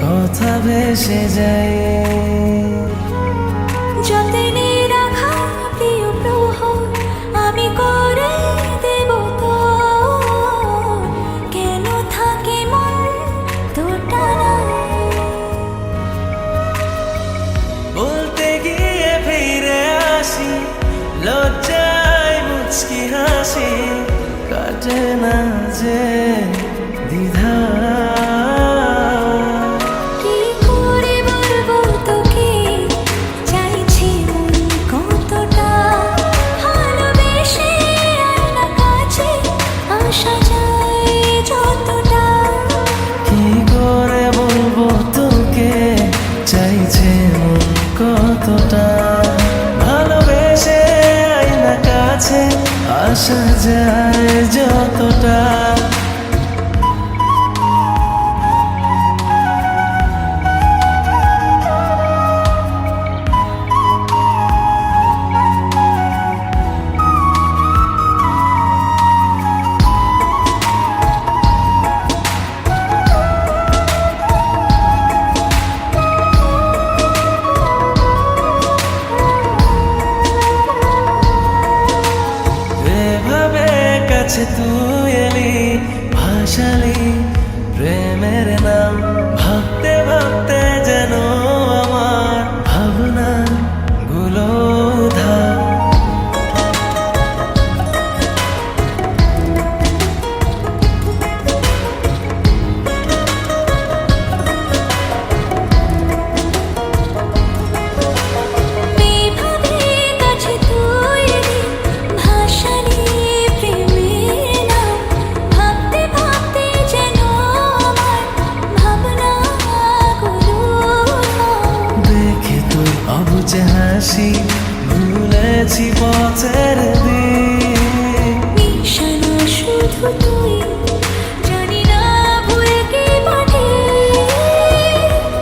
কথা ভেসে যায়। যতনে রাখা প্রিয় প্রহর আমি করে দেব তো, কেন থাকে মন তোর টানায়। বলতে গিয়ে ফিরে আসি, লজ্জায় মুচকি হাসি, কাটে না যে দ্বিধা। কি করে বলবো তোকে চাইছি মন কতটা, ভালোবেসে আয়না কাছে আসা যায় যতটা। কি করে বলবো তোকে চাইছে মন কতটা, ভালোবেসে আয়না কাছে আসা যায় যতটা। এভাবে কাছে তুই এলি, ভাসালি প্রেমের নাম, ভাবতে ভাবতে যেন আমার ভাবনা গুলো উধাও। এভাবে কাছে তুই এলি, ভাসালি প্রেমের নাম, ভাবতে ভাবতে যেন আমার ভাবনাগুলো উধাও। দেখে তোর অবুঝে হাসি, ভুলেছি পথের দিক। নিশানা শুধু তুই, জানি না ভুলে কি পাঠে।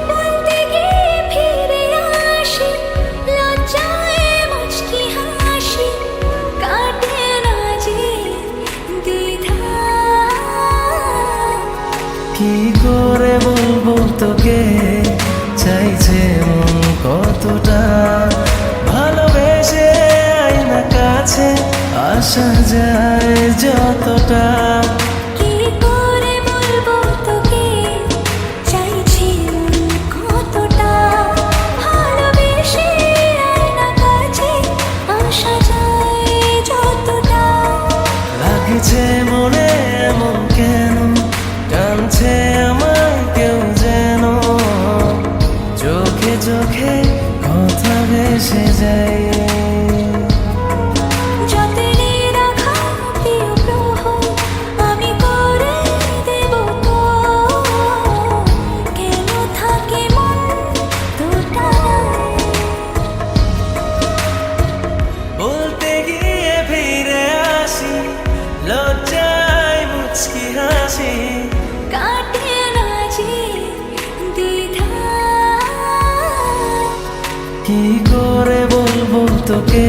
বলতে গিয়ে ফিরে আসি, লজ্জায় মুচকি হাসি, কাটে না যে দ্বিধা। কি করে বলবো তোকে চাইছে মন কতটা, ভালোবেসে আয়না কাছে আসা যায় যতটা। কি করে বলবো তোকে চাইছি মন কতটা, ভালোবেসে আয়না কাছে আসা যায় যতটা। লাগছে মনে এমন কেন, টানছে আমায় কেউ যেন, চোখে চোখে কথা ভেসে যায়। যতনে রাখা প্রিয় প্রহর আমি করে দেব তো, কেন থাকে মন তোর টানায়। বলতে গিয়ে ফিরে আসি, লজ্জায় মুচকি হাসি, কাটে না যে দ্বিধা। কি করে বলবো তোকে